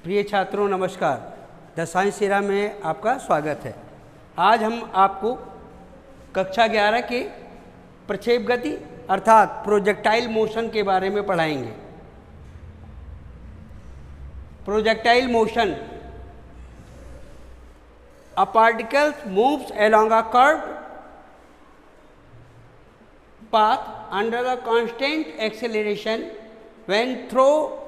प्रिय छात्रों नमस्कार। द साइंस एरा में आपका स्वागत है। आज हम आपको कक्षा 11 के प्रक्षेप गति अर्थात प्रोजेक्टाइल मोशन के बारे में पढ़ाएंगे। Projectile motion, a particle moves along a curved path under a constant acceleration when thrown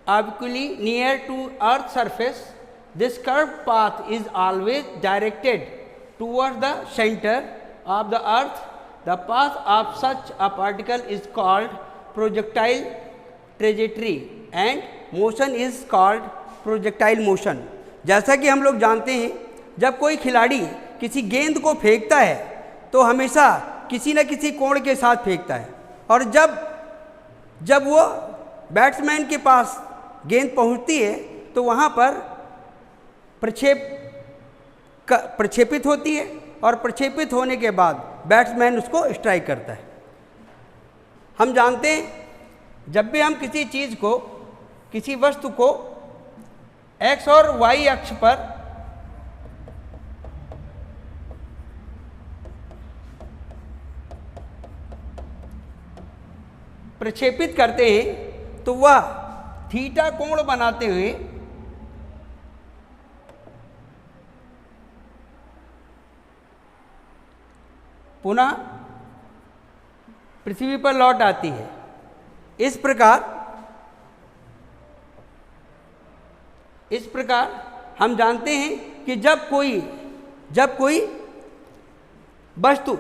obliquely near to earth's surface. This curved path is always directed towards the center of the earth. The path of such a particle is called projectile trajectory and motion is called projectile motion. जैसा कि हम लोग जानते हैं, जब कोई खिलाड़ी किसी गेंद को फेंकता है तो हमेशा किसी न किसी कोण के साथ फेंकता है, और जब वो बैट्समैन के पास गेंद पहुंचती है तो वहाँ पर प्रक्षेपित होती है, और प्रक्षेपित होने के बाद बैट्समैन उसको स्ट्राइक करता है। हम जानते हैं जब भी हम किसी चीज़ को, किसी वस्तु को एक्स और वाई अक्ष पर प्रक्षेपित करते हैं तो वह थीटा कोण बनाते हुए पुनः पृथ्वी पर लौट आती है। इस प्रकार हम जानते हैं कि जब कोई वस्तु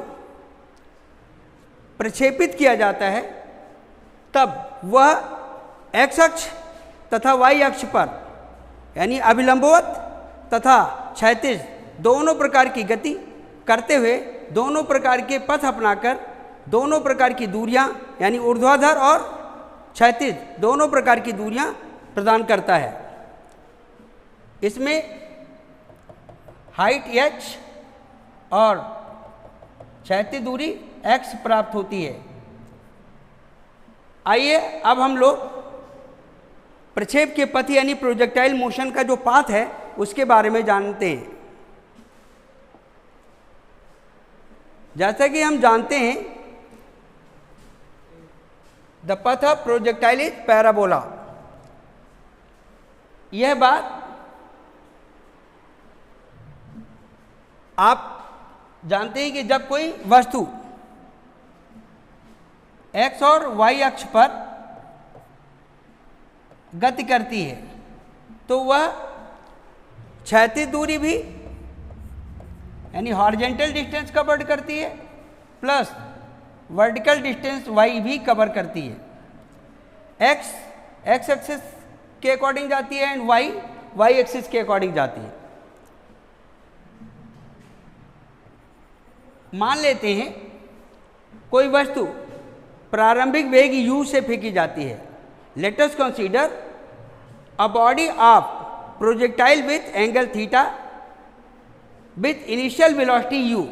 प्रक्षेपित किया जाता है तब वह एक्स अक्ष तथा वाई अक्ष पर, यानी अभिलंबवत तथा क्षैतिज दोनों प्रकार की गति करते हुए, दोनों प्रकार के पथ अपनाकर दोनों प्रकार की दूरियां, यानी ऊर्ध्वाधर और क्षैतिज दोनों प्रकार की दूरियां प्रदान करता है। इसमें हाइट h और क्षैतिज दूरी x प्राप्त होती है। आइए अब हम लोग प्रक्षेप के पथ यानी प्रोजेक्टाइल मोशन का जो पाथ है उसके बारे में जानते हैं। जैसा कि हम जानते हैं, the path of projectile is parabola. यह बात आप जानते हैं कि जब कोई वस्तु एक्स और वाई अक्ष पर गति करती है तो वह क्षैतिज दूरी भी, यानी हॉरिजॉन्टल डिस्टेंस कवर करती है, प्लस वर्टिकल डिस्टेंस वाई भी कवर करती है। एक्स एक्सिस के अकॉर्डिंग जाती है एंड वाई एक्सिस के अकॉर्डिंग जाती है। मान लेते हैं कोई वस्तु प्रारंभिक वेग u से फेंकी जाती है। Let us consider a body of projectile with angle theta with initial velocity u.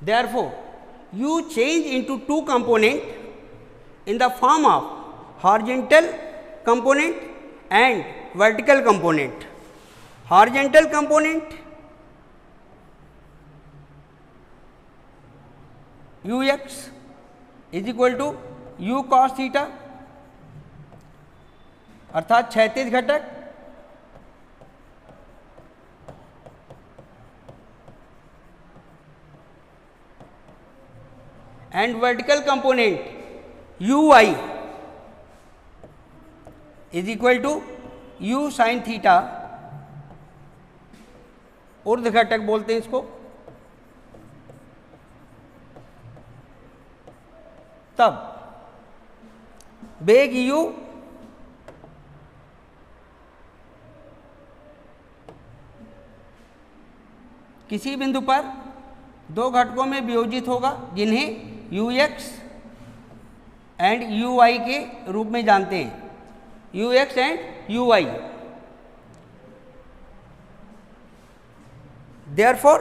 Therefore, u change into two component in the form of horizontal component and vertical component. Horizontal component ux is equal to u cos theta अर्थात क्षैतिज घटक, and vertical component uy is equal to u sin theta, ऊर्ध्व घटक बोलते हैं इसको, तब वेग u किसी बिंदु पर दो घटकों में वियोजित होगा जिन्हें ux एंड uy के रूप में जानते हैं, ux and uy। Therefore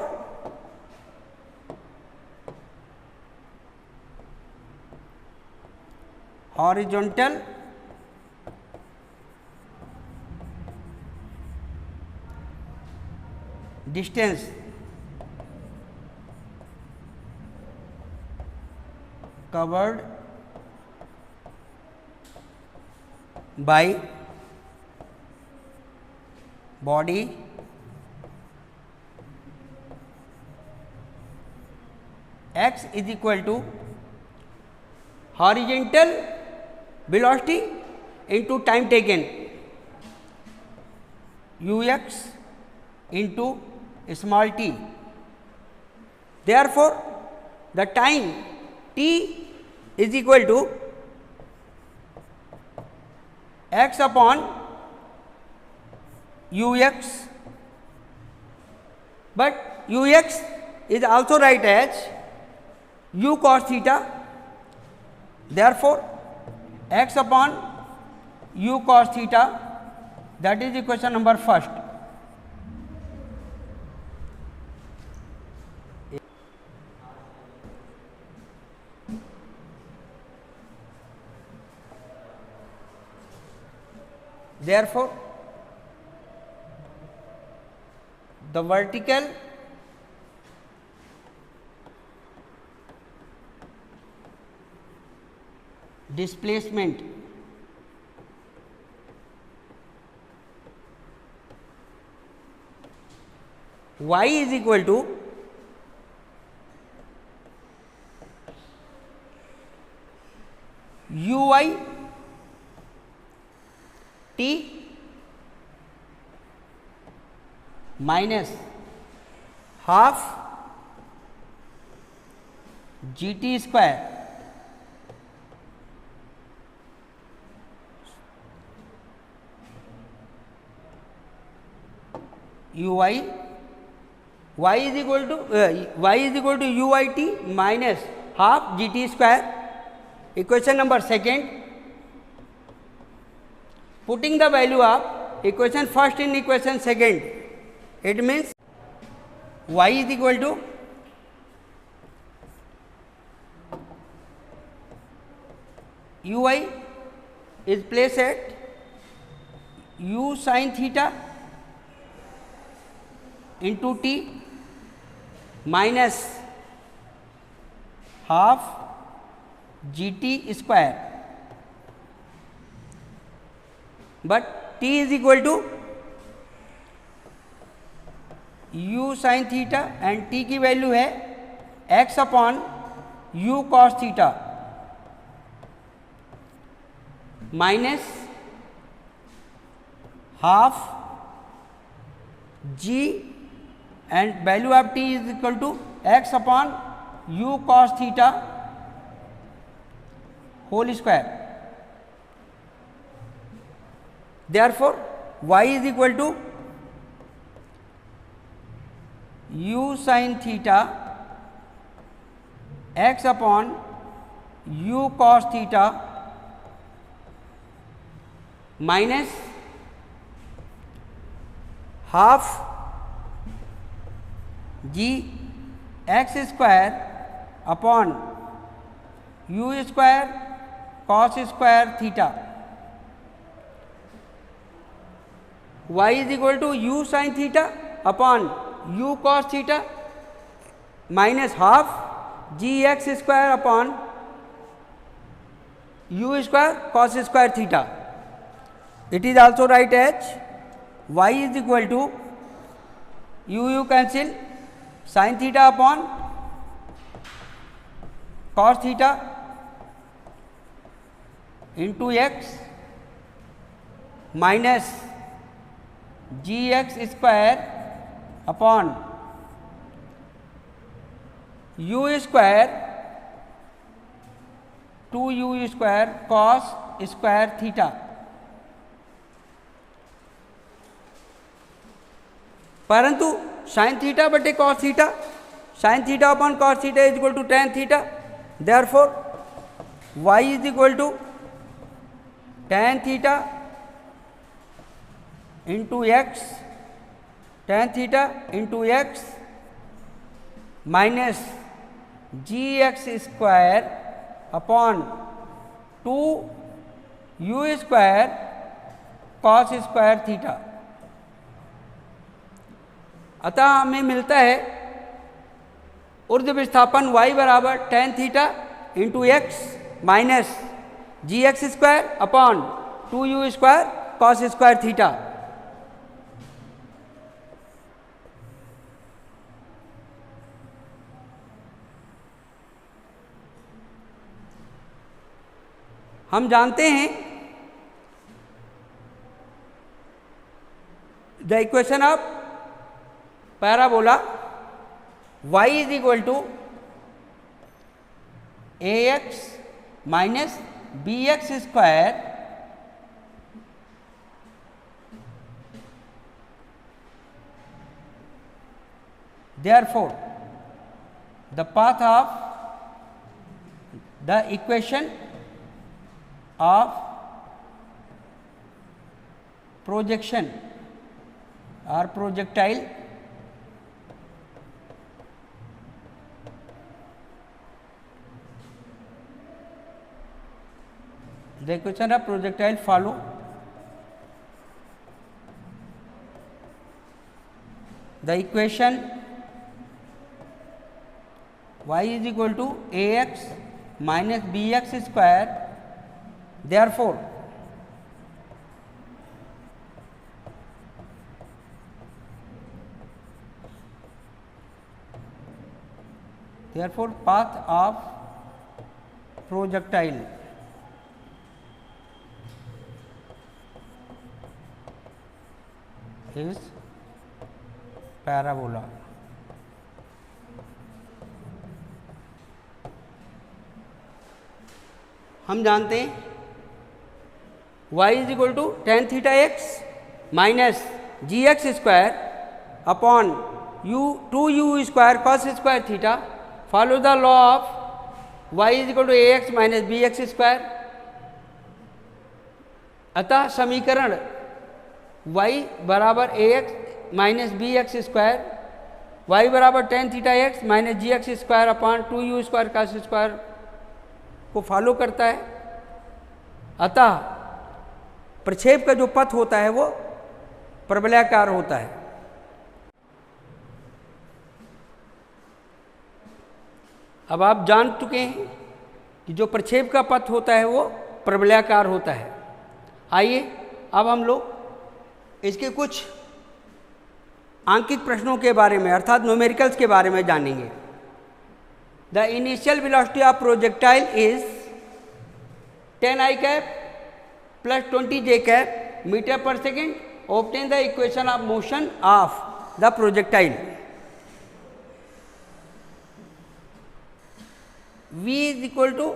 horizontal distance covered by body x is equal to horizontal velocity into time taken ux into small t. Therefore, the time t is equal to x upon ux, but ux is also write as u cos theta. Therefore, x upon u cos theta, that is equation number first. Therefore, the vertical displacement y is equal to uy t minus half gt square uy y is equal to uyt minus half gt square. Equation number second, putting the value of equation first in equation second, it means y is equal to uy is placed at u sin theta into t minus half gt square, but t is equal to u sin theta and t की value है x upon u cos theta minus half g and value of t is equal to x upon u cos theta whole square. Therefore, y is equal to u sin theta x upon u cos theta minus half g x square upon u square cos square theta. Y is equal to u sin theta upon u cos theta minus half g x square upon u square cos square theta. It is also write as y is equal to u cancel sin theta upon cos theta into x minus gx square upon u square 2u square cos square theta. परंतु sine theta बटे cos theta, sine theta upon cos theta is equal to tan theta, therefore y is equal to tan theta into x, tan theta into x minus g x square upon 2u square cos square theta. अतः हमें मिलता है ऊर्ध्व विस्थापन y बराबर tan theta into x minus g x square upon 2u square cos square theta. हम जानते हैं the equation of parabola y is equal to a x minus b x square therefore the path of the equation of projection or projectile the equation of projectile follow the equation y is equal to ax minus bx square, therefore path of projectile is parabola। हम जानते हैं y is equal to tan theta x minus g x square upon two u square cos square theta. Follow the law of y is equal to a x minus b x square. अतः समीकरण y बराबर a x minus b x square, y बराबर tan theta x minus g x square upon two u square cos square को follow करता है। अतः प्रक्षेप का जो पथ होता है वो परवलयाकार होता है। अब आप जान चुके हैं कि जो प्रक्षेप का पथ होता है वो परवलयाकार होता है। आइए अब हम लोग इसके कुछ आंकित प्रश्नों के बारे में अर्थात न्यूमेरिकल्स के बारे में जानेंगे। The initial velocity of projectile is 10 i cap plus 20 j cap metre per second. Obtain the equation of motion of the projectile. v is equal to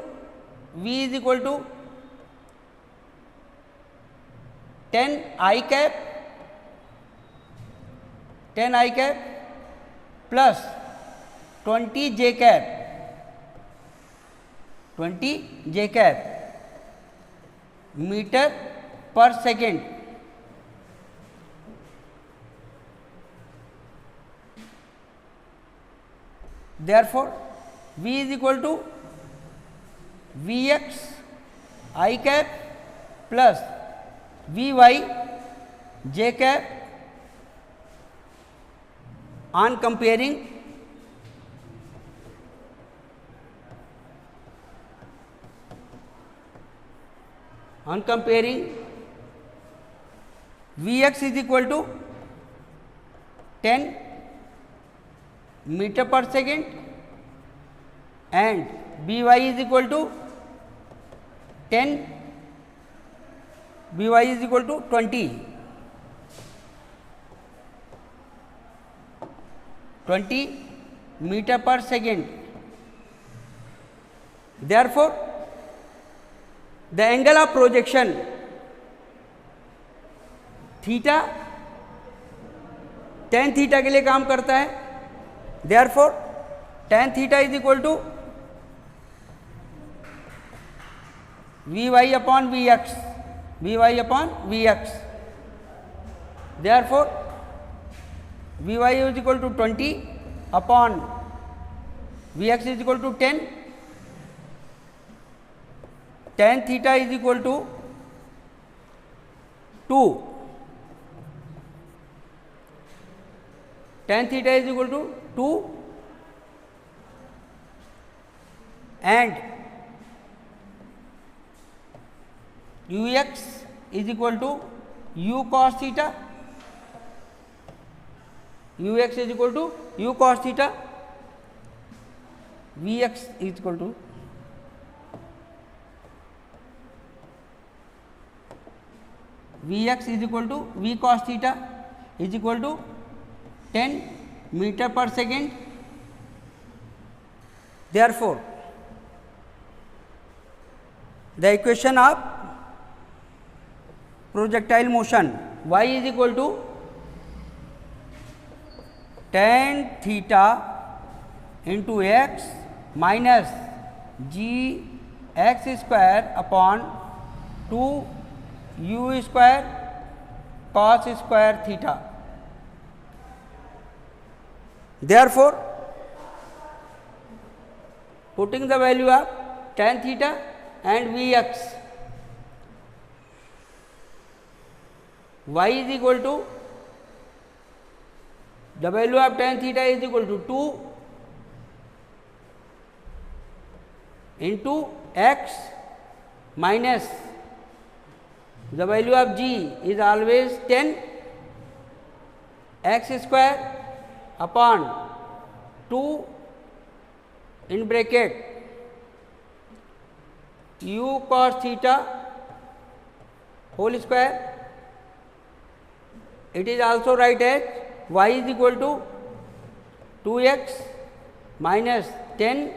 10 i cap plus 20 j cap metre per second. Therefore v is equal to vx i cap plus vy j cap on comparing vx is equal to 10 metre per second and by is equal to 10 by is equal to 20 metre per second. Therefore the angle of projection theta tan theta के लिए काम करता है, therefore tan theta is equal to Vy upon Vx, Vy upon Vx, therefore Vy is equal to 20 upon Vx is equal to 10, tan theta is equal to 2, tan theta is equal to 2 and ux is equal to u cos theta, ux is equal to u cos theta, vx is equal to vx is equal to v cos theta is equal to 10 meter per second. Therefore, the equation of projectile motion y is equal to tan theta into x minus g x square upon 2 u square cos square theta. Therefore, putting the value of tan theta and Vx, y is equal to, the value of tan theta is equal to 2 into x minus the value of g is always 10 x square upon 2 in bracket u cos theta whole square. It is also write as y is equal to 2x minus 10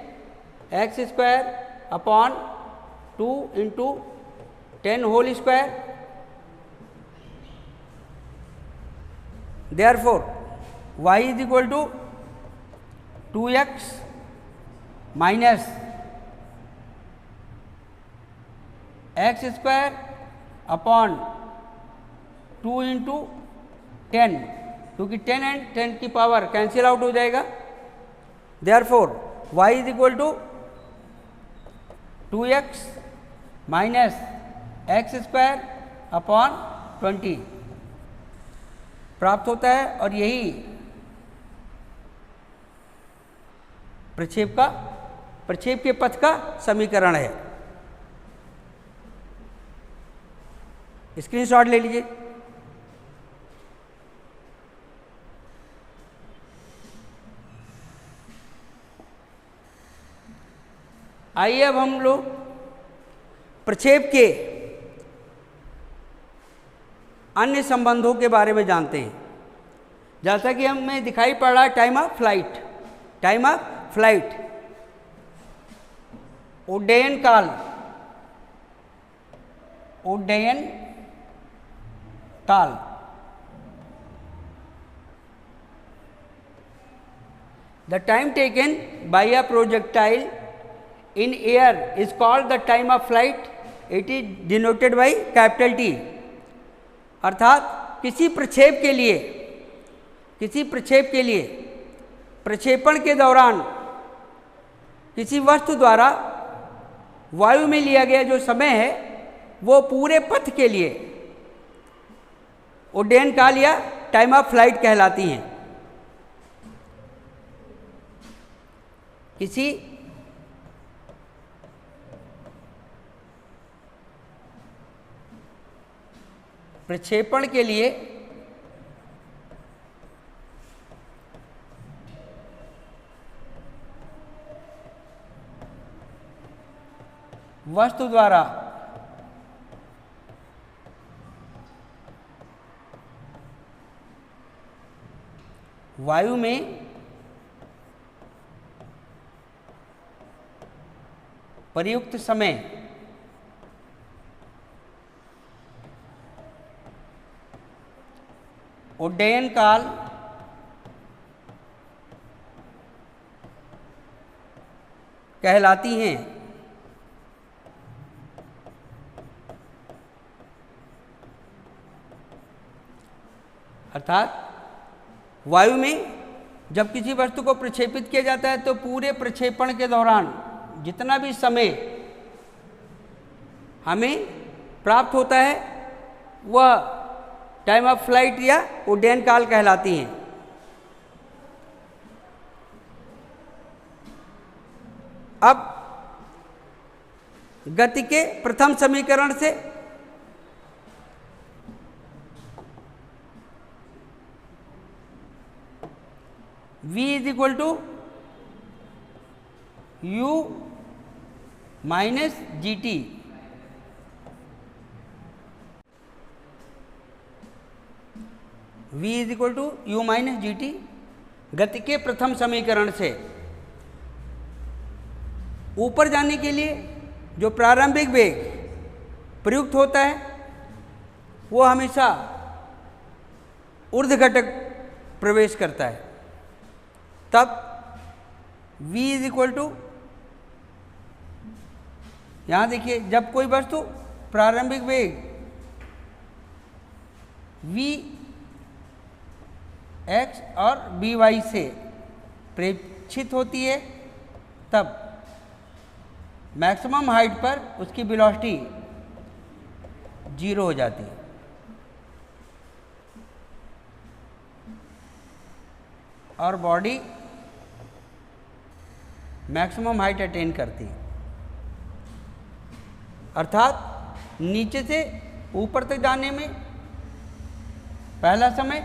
x square upon 2 into 10 whole square. Therefore, y is equal to 2x minus x square upon 2 into 10, क्योंकि 10 and 10 की power cancel out हो जाएगा. Therefore, y is equal to 2x minus x square upon 20 प्राप्त होता है और यही प्रक्षेप के पथ का समीकरण है. स्क्रीनशॉट ले लीजिए. आइए अब हम लोग प्रक्षेप के अन्य संबंधों के बारे में जानते हैं. जैसा कि हमें दिखाई पड़ रहा है टाइम ऑफ फ्लाइट, उड्डयन काल, the time taken by a projectile in air is called the time of flight. It is denoted by capital T. अर्थात किसी प्रक्षेप के लिए प्रक्षेपण के दौरान किसी वस्तु द्वारा वायु में लिया गया जो समय है वो पूरे पथ के लिए उड्डयन काल या टाइम ऑफ फ्लाइट कहलाती हैं. किसी प्रक्षेपण के लिए वस्तु द्वारा वायु में प्रयुक्त समय उड्डयन काल कहलाती हैं। अर्थात वायु में जब किसी वस्तु को प्रक्षेपित किया जाता है तो पूरे प्रक्षेपण के दौरान जितना भी समय हमें प्राप्त होता है वह टाइम ऑफ फ्लाइट या उड्डयन काल कहलाती हैं। अब गति के प्रथम समीकरण से v is equal to u minus g t. v is equal to u minus g t गति के प्रथम समीकरण से ऊपर जाने के लिए जो प्रारंभिक वेग प्रयुक्त होता है वो हमेशा ऊर्ध्व घटक प्रवेश करता है। तब v इज इक्वल टू, यहाँ देखिए जब कोई वस्तु प्रारंभिक वेग v x और बी वाई से प्रेक्षित होती है तब मैक्सिमम हाइट पर उसकी वेलोसिटी 0 हो जाती है। और बॉडी मैक्सिमम हाइट अटेन करती है। अर्थात नीचे से ऊपर तक जाने में पहला समय,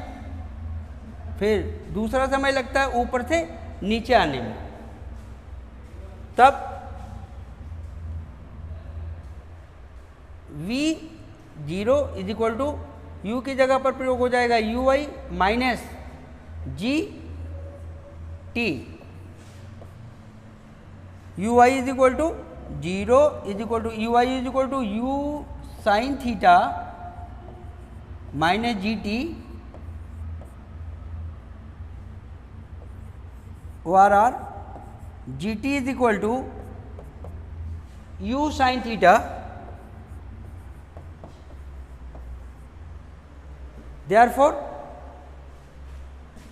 फिर दूसरा समय लगता है ऊपर से नीचे आने में। तब v0 is equal to you की जगह पर प्रयोग हो जाएगा u y minus g t. U y is equal to 0 is equal to u y is equal to u sine theta minus g t or g t is equal to u sine theta. Therefore,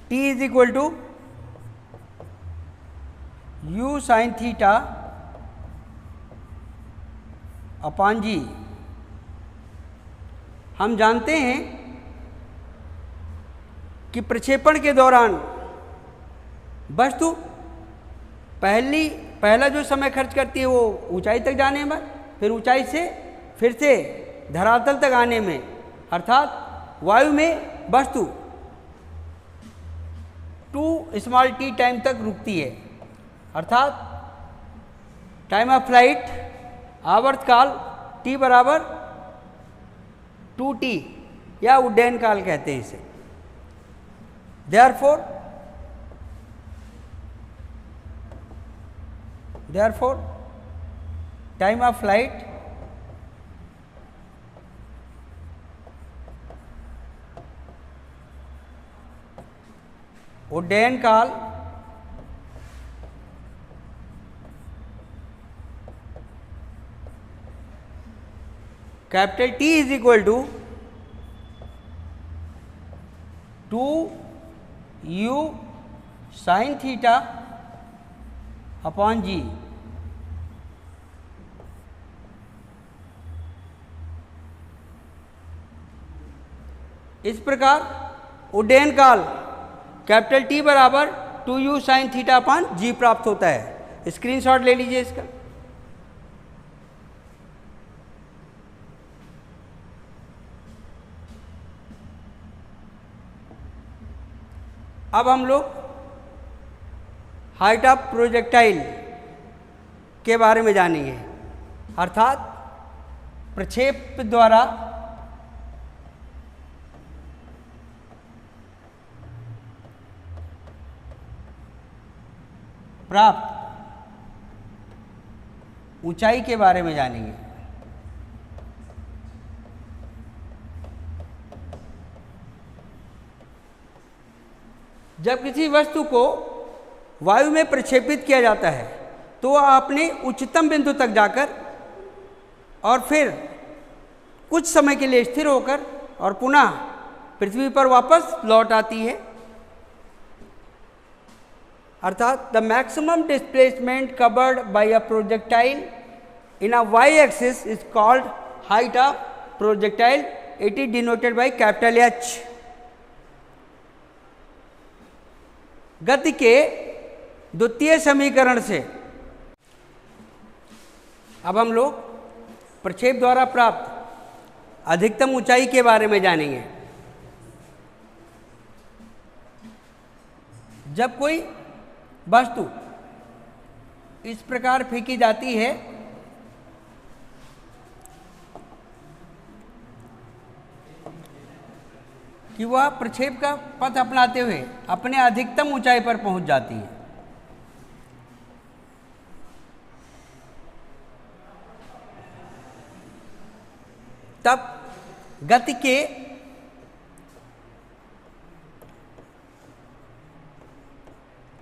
t is equal to u sin theta upon g. हम जानते हैं कि प्रक्षेपण के दौरान वस्तु पहला जो समय खर्च करती है वो ऊंचाई तक जाने में, फिर ऊंचाई से फिर से धरातल तक आने में। अर्थात वायु में वस्तु 2 स्मॉल टी टाइम तक रुकती है। अर्थात टाइम ऑफ फ्लाइट आवर्त काल t बराबर 2t या उड्डयन काल कहते हैं इसे। therefore टाइम ऑफ फ्लाइट उड्डयन काल capital T is equal to 2u sine theta upon g. इस प्रकार उड्डयन काल कैपिटल T बराबर 2u साइन थीटा अपॉन जी प्राप्त होता है। स्क्रीनशॉट ले लीजिए इसका। अब हम लोग हाइट ऑफ प्रोजेक्टाइल के बारे में जानेंगे। अर्थात प्रक्षेप द्वारा प्राप्त ऊंचाई के बारे में जानेंगे। जब किसी वस्तु को वायु में प्रक्षेपित किया जाता है तो वह अपने उच्चतम बिंदु तक जाकर और फिर कुछ समय के लिए स्थिर होकर और पुनः पृथ्वी पर वापस लौट आती है। अर्थात the maximum displacement covered by a projectile in a y axis is called height of projectile. It is denoted by capital H. गति के द्वितीय समीकरण से अब हम लोग प्रक्षेप द्वारा प्राप्त अधिकतम ऊंचाई के बारे में जानेंगे। जब कोई वस्तु इस प्रकार फेंकी जाती है कि वह प्रक्षेप का पथ अपनाते हुए अपने अधिकतम ऊंचाई पर पहुंच जाती है, तब गति के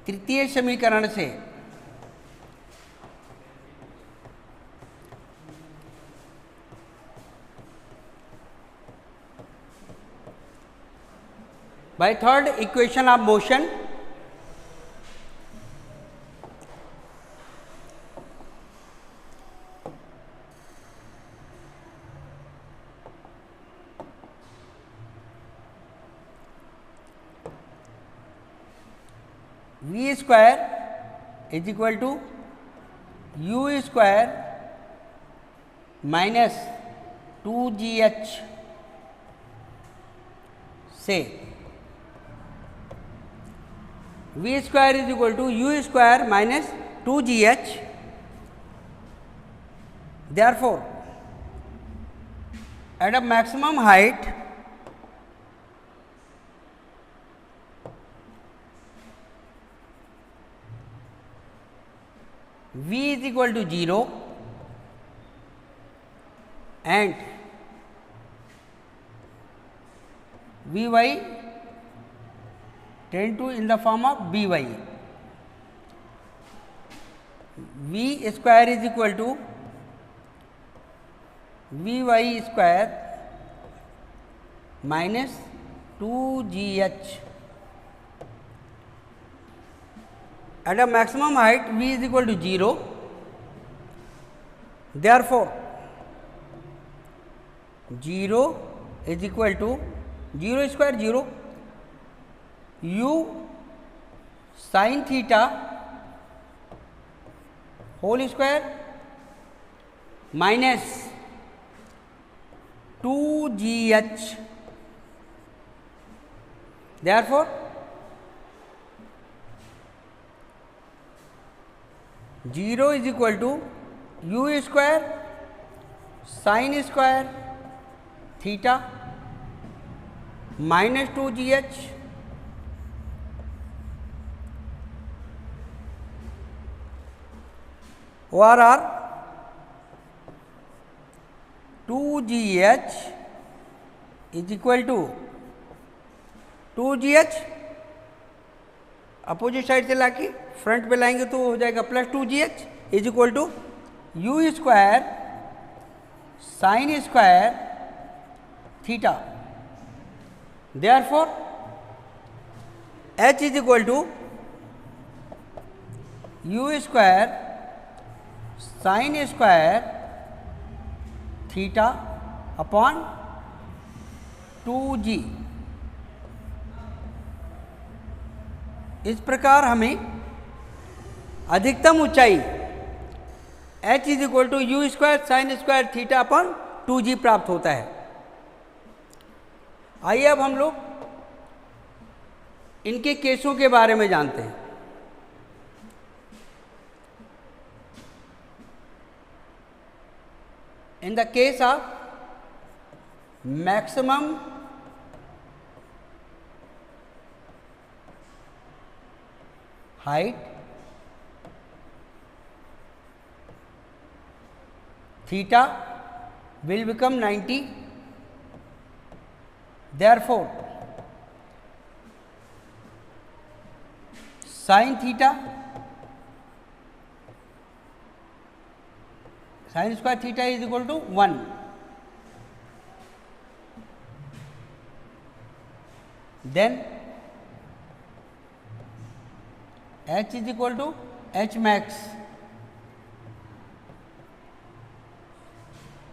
तृतीय समीकरण से by third equation of motion v square is equal to u square minus 2gh से v square is equal to u square minus 2gh. Therefore, at a maximum height v is equal to 0 and vy tend to in the form of by. v square is equal to vy square minus 2gh. At a maximum height v is equal to 0. Therefore, 0 is equal to 0 square 0 u sin theta whole square minus 2gh. Therefore, 0 is equal to u square sin square theta minus 2gh ORR 2gh is equal to 2gh opposite side से लाके front पे लाएंगे तो हो जाएगा plus 2gh is equal to u square sine square theta. Therefore h is equal to u square sine square theta upon 2g। इस प्रकार हमें अधिकतम ऊंचाई h is equal to u square sine square theta upon 2g प्राप्त होता है। आइए अब हम लोग इनके केसों के बारे में जानते हैं। In the case of maximum height theta will become 90. Therefore, sine theta, sine square theta is equal to 1, then h is equal to h max,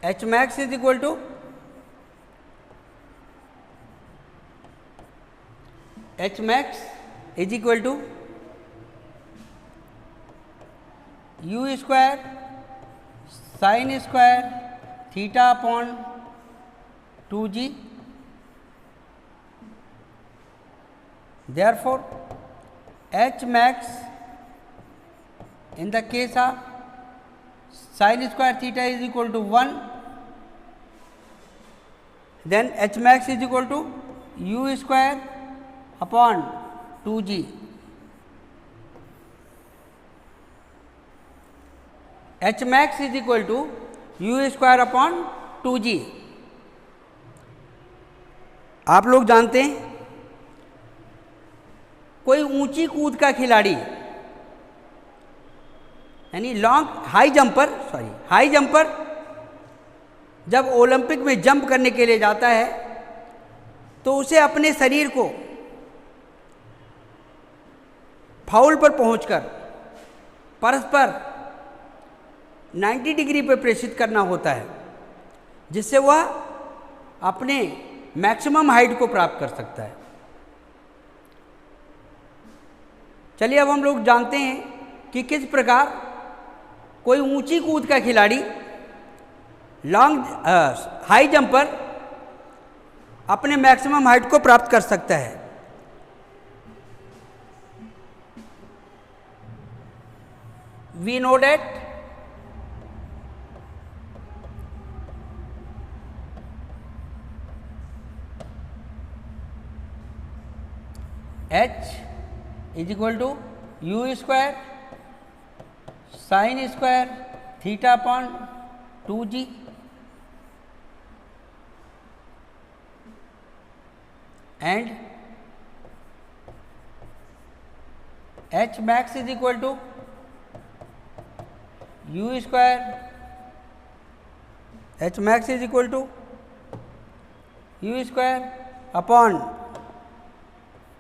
h max is equal to h max is equal to u square sin square theta upon 2g. Therefore, h max in the case of sin square theta is equal to 1, then h max is equal to u square upon 2g. h max is equal to u square upon 2g. आप लोग जानते हैं कोई ऊंची कूद का खिलाड़ी यानी हाई जंपर जब ओलंपिक में जंप करने के लिए जाता है तो उसे अपने शरीर को फाउल पर पहुंचकर परस्पर 90 डिग्री पर प्रेषित करना होता है, जिससे वह अपने मैक्सिमम हाइट को प्राप्त कर सकता है। चलिए अब हम लोग जानते हैं कि किस प्रकार कोई ऊंची कूद का खिलाड़ी हाई जंपर अपने मैक्सिमम हाइट को प्राप्त कर सकता है। We know that h is equal to u square sin square theta upon 2g, and h max is equal to u square, h max is equal to u square upon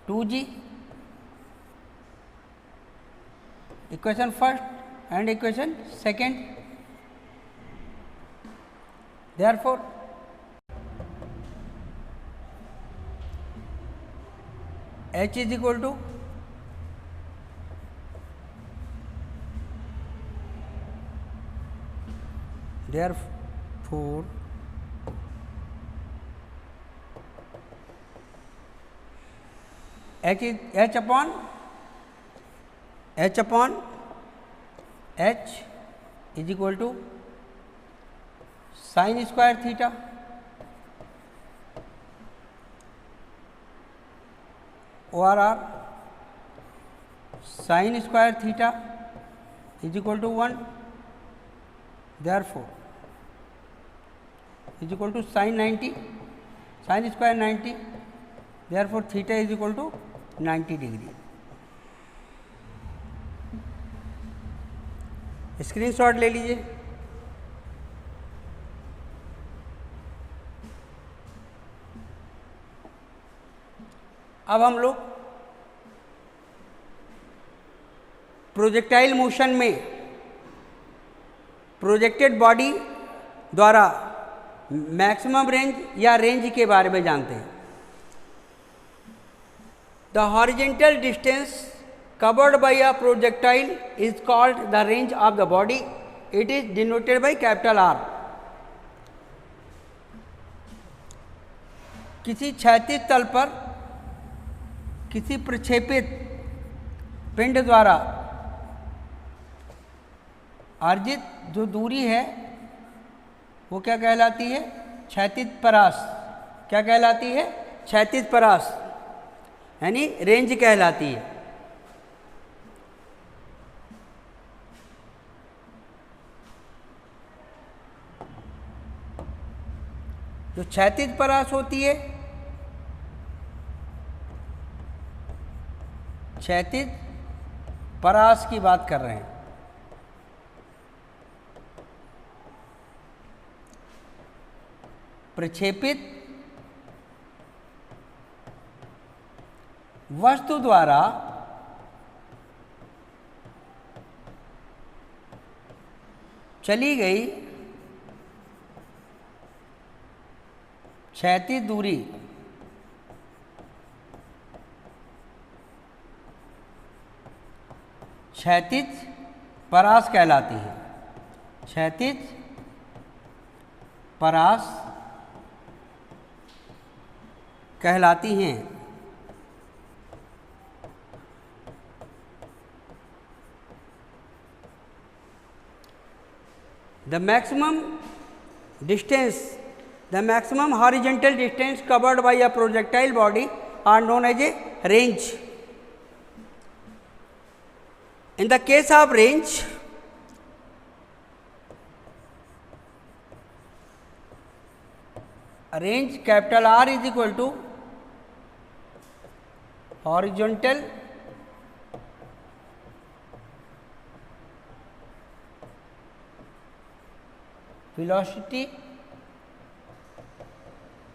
2g. Equation first and equation second. Therefore, h is equal to therefore h is h upon h is equal to sin square theta ORR sin square theta is equal to 1, therefore is equal to sin 90, sin square 90, therefore theta is equal to 90 degree. Screenshot ले लीजिए। अब हम लोग projectile motion में projected body द्वारा maximum range या range के बारे में जानते हैं। The horizontal distance covered by a projectile is called the range of the body. It is denoted by capital R. किसी क्षैतिज तल पर किसी प्रक्षेपित पिंड द्वारा अर्जित जो दूरी है वो क्या कहलाती है? क्षैतिज परास। क्या कहलाती है? क्षैतिज परास यानी रेंज कहलाती है। जो क्षैतिज परास होती है, क्षैतिज परास की बात कर रहे हैं। प्रक्षेपित वस्तु द्वारा चली गई क्षैतिज दूरी क्षैतिज परास कहलाती है। क्षैतिज परास कहलाती हैं। The maximum horizontal distance covered by a projectile body are known as a range. In the case of range, capital R is equal to horizontal velocity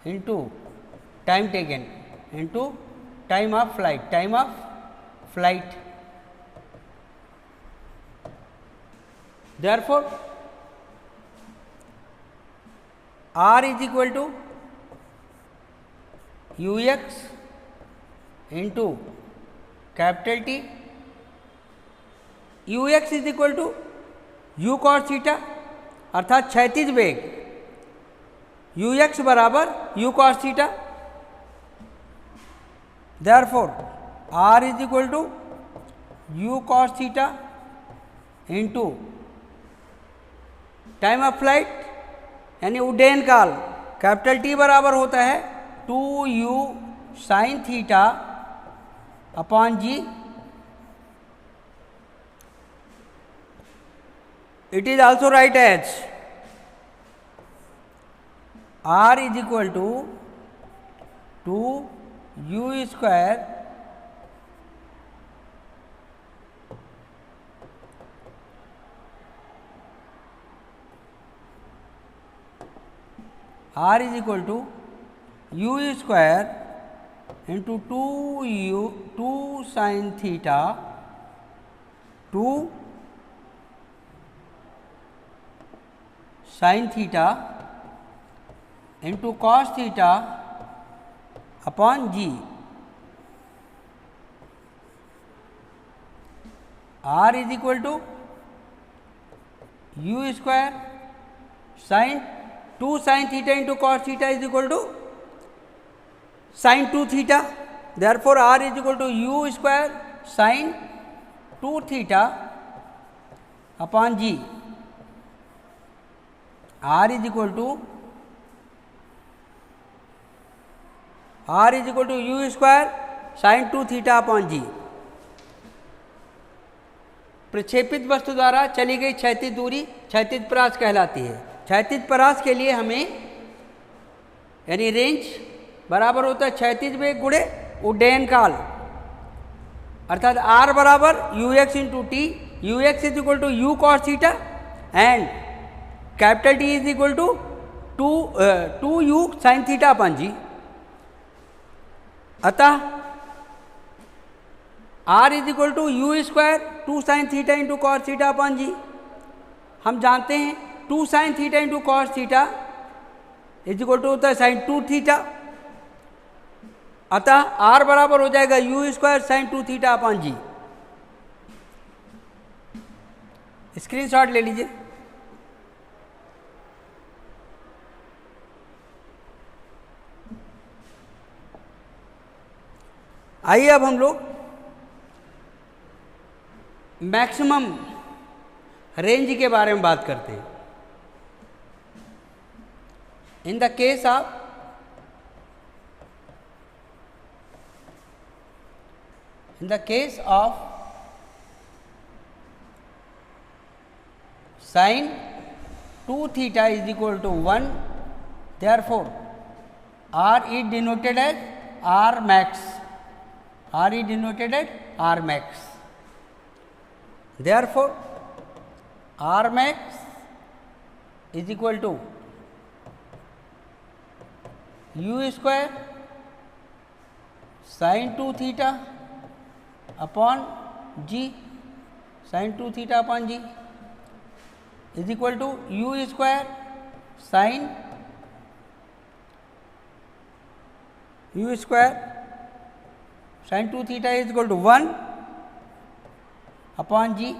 into time taken into time of flight. Therefore, R is equal to ux into capital T. ux is equal to u cos theta अर्थात क्षैतिज वेग ux बराबर u cos theta. Therefore r is equal to u cos theta into time of flight यानी उड्डयन काल capital T बराबर होता है 2u sin theta upon g। It is also write as R is equal to 2u square R is equal to u square into 2 sin theta 2 sin theta into cos theta upon g। R is equal to u square sin 2 sin theta into cos theta is equal to sin 2 theta। Therefore, R is equal to u square sin 2 theta upon g। R is equal to u square sin 2 theta upon g। प्रक्षेपित वस्तु द्वारा चली गई क्षैतिज दूरी क्षैतिज परास कहलाती है। क्षैतिज परास के लिए हमें यानी रेंज बराबर होता है क्षैतिज वेग गुणे उड्डयन काल अर्थात r बराबर ux into t. ux is equal to u cos theta and capital T is equal to 2u sin theta upon g. अतः r is equal to u square 2 sin theta into cos theta upon g. हम जानते हैं 2 sin theta into cos theta is equal to होता है sin 2 theta. अतः r बराबर हो जाएगा u square sin 2 theta upon जी। स्क्रीनशॉट ले लीजिए। आइए अब हम लोग मैक्सिमम रेंज के बारे में बात करते हैं। In the case of sin 2 theta is equal to 1, therefore r is denoted as r max। r is denoted as r max। Therefore, R max is equal to U square sin 2 theta upon G, sin 2 theta upon G is equal to U square sin U square sin 2 theta is equal to 1 upon G.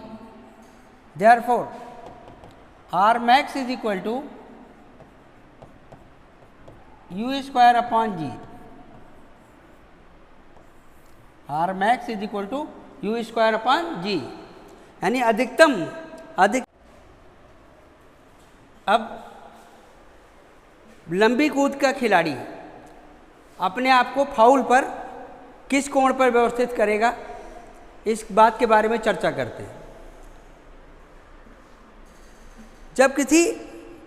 Therefore, R max is equal to U square upon G. R max is equal to U square upon G, यानी अधिकतम अब लंबी कूद का खिलाड़ी अपने आप को फाउल पर किस कोण पर व्यवस्थित करेगा, इस बात के बारे में चर्चा करते हैं। जब किसी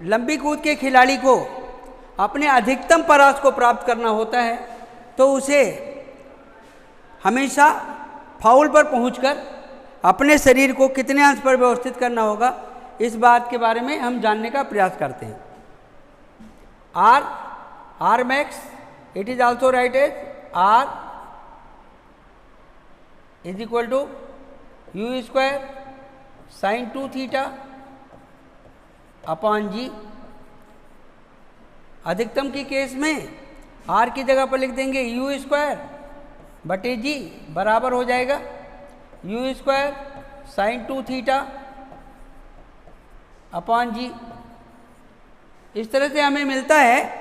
लंबी कूद के खिलाड़ी को अपने अधिकतम परास को प्राप्त करना होता है तो उसे हमेशा फाउल पर पहुंचकर अपने शरीर को कितने अंश पर व्यवस्थित करना होगा, इस बात के बारे में हम जानने का प्रयास करते हैं। R max, it is also write as R is equal to U square sin 2 theta upon G। अधिकतम की केस में R की जगह पर लिख देंगे U स्क्वायर बटे G बराबर हो जाएगा U square sin 2 theta upon G। इस तरह से हमें मिलता है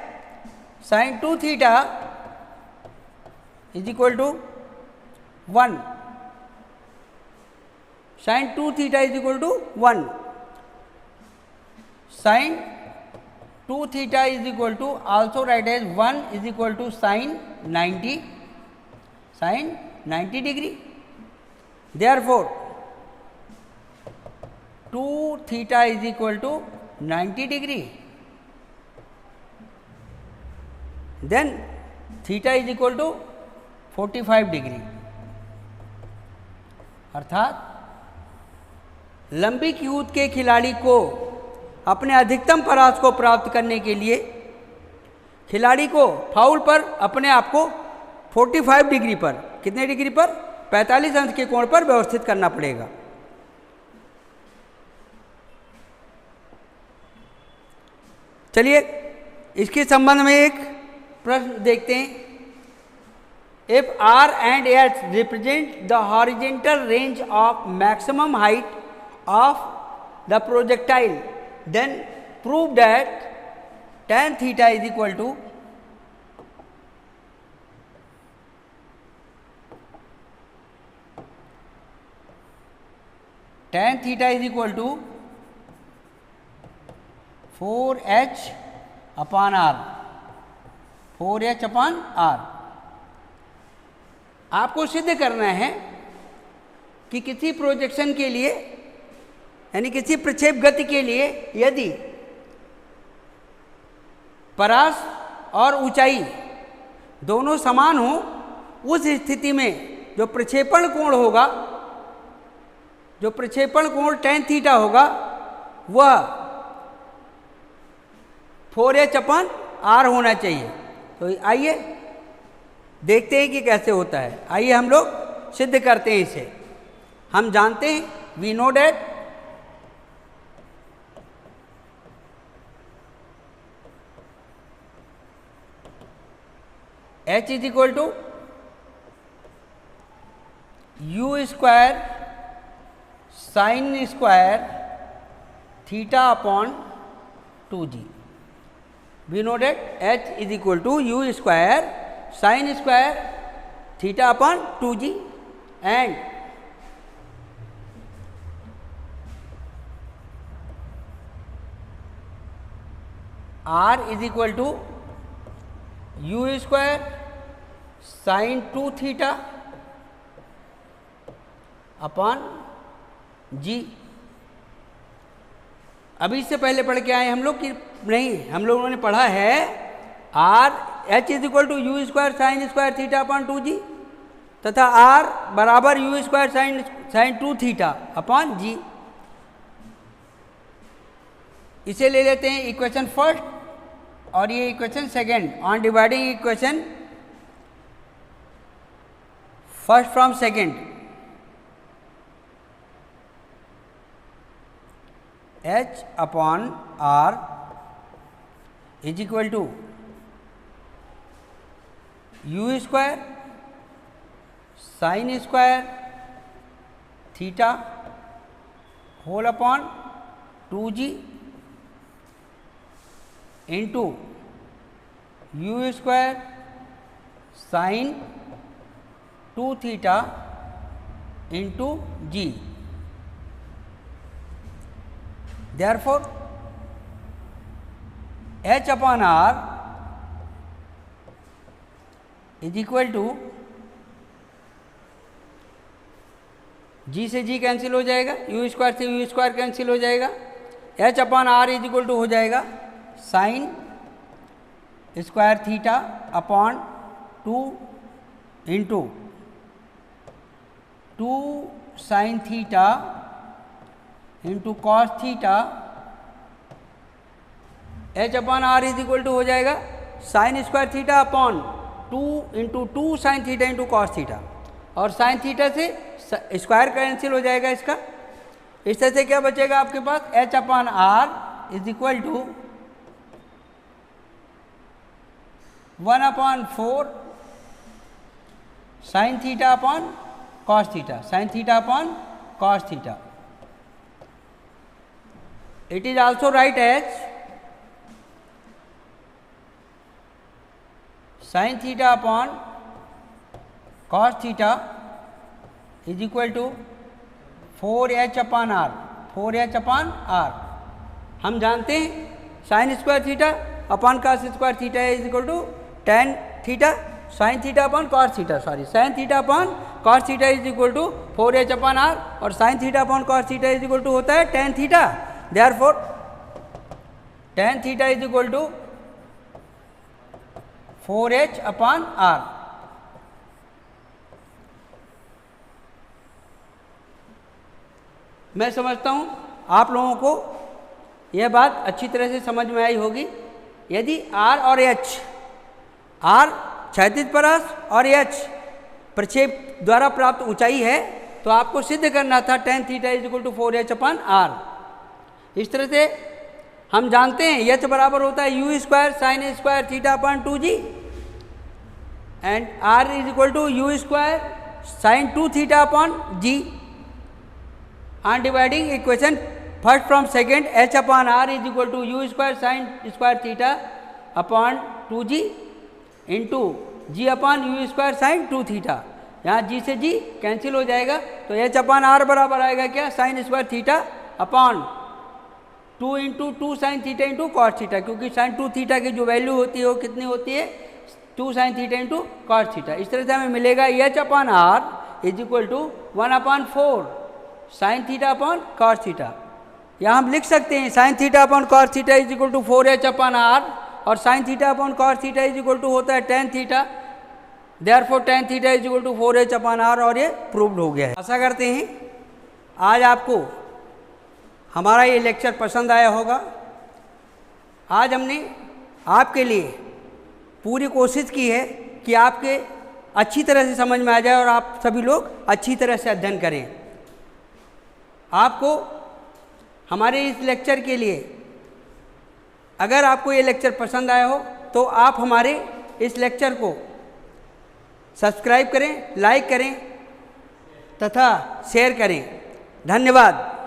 sin 2 theta is equal to 1, sin 2 theta is equal to 1, sin 2 theta is equal to also write as 1 is equal to sin 90 degree. Therefore, 2 theta is equal to 90 degree. Then theta is equal to 45 degree. अर्थात लंबी कूद के खिलाड़ी को अपने अधिकतम परास को प्राप्त करने के लिए खिलाड़ी को फाउल पर अपने आप को 45 डिग्री पर, कितने डिग्री पर, 45 अंश के कोण पर व्यवस्थित करना पड़ेगा। चलिए इसके संबंध में एक प्रश्न देखते हैं। If R and S represent the horizontal range of maximum height of the projectile, then prove that tan theta is equal to tan theta is equal to 4h upon r, 4h upon r। आपको सिद्ध करना है कि किसी projection के लिए यानी किसी प्रक्षेप गति के लिए यदि परास और ऊंचाई दोनों समान हो, उस स्थिति में जो प्रक्षेपण कोण होगा, जो प्रक्षेपण कोण tan थीटा होगा, वह 4h अपन r होना चाहिए। तो आइए देखते हैं कि कैसे होता है। आइए हम लोग सिद्ध करते हैं इसे। हम जानते हैं we know that h is equal to u square sine square theta upon 2g। We know that h is equal to u square sine square theta upon 2g and r is equal to u square sine 2 theta upon g। अभी इससे पहले पढ़ के आए हम लोग कि नहीं, हम लोगों ने पढ़ा है r h is equal to u square sine square theta upon 2g। तथा r बराबर u square sine 2 theta upon g। इसे ले लेते हैं इक्वेशन फर्स्ट और ये equation second. On dividing equation first from second, h upon r is equal to u square sine square theta whole upon 2g into u square sine 2 theta into g। Therefore h upon r is equal to g से g cancel हो जाएगा, u square से u square cancel हो जाएगा, h upon r is equal to हो जाएगा sine square theta upon 2 into 2 sine theta into cos theta. h upon r is equal to हो जाएगा sine square theta upon 2 into 2 sine theta into cos theta, और sine theta से square cancel हो जाएगा इसका। इस तरह से क्या बचेगा आपके पास, h upon r is equal to 1 upon 4 sine theta upon cos theta, sine theta upon cos theta. It is also right as sine theta upon cos theta is equal to 4h upon r, 4h upon r। हम जानते हैं sine square theta upon cos square theta is equal to tan theta, sine theta upon cos theta, sorry sine theta upon cos theta is equal to 4h upon r, और sine theta upon cos theta is equal to होता है tan theta. Therefore tan theta is equal to 4h upon r। मैं समझता हूँ आप लोगों को यह बात अच्छी तरह से समझ में आई होगी। यदि r और h, r क्षैतिज परास और h प्रक्षेप द्वारा प्राप्त ऊंचाई है, तो आपको सिद्ध करना था tan theta is equal to 4h upon r। इस तरह से हम जानते हैं h बराबर होता है u square sine square theta upon 2g and r is equal to u square sine 2 theta upon g। On dividing equation first from second, h upon r is equal to u square sine square theta upon 2g into g upon u square sine 2 theta. यहाँ g से g cancel हो जाएगा, तो h upon r बराबर आएगा क्या, sine square theta upon 2 into 2 sine theta into cos theta, क्योंकि sign 2 theta की जो वैल्यू होती है वो कितनी होती है, 2 sine theta into cos theta. इस तरह से हमें मिलेगा h upon r is equal to 1 upon 4 sine theta upon cos theta. यहाँ हम लिख सकते हैं sine theta upon cos theta is equal to 4h upon r, और sine theta upon cos theta is equal to होता है tan theta. Therefore tan theta is equal to 4h upon r, और ये प्रूव्ड हो गया है। आशा करते हैं आज आपको हमारा ये लेक्चर पसंद आया होगा। आज हमने आपके लिए पूरी कोशिश की है कि आपके अच्छी तरह से समझ में आ जाए और आप सभी लोग अच्छी तरह से अध्ययन करें। आपको हमारे इस लेक्चर के लिए, अगर आपको ये लेक्चर पसंद आया हो तो आप हमारे इस लेक्चर को सब्सक्राइब करें, लाइक करें तथा शेयर करें। धन्यवाद।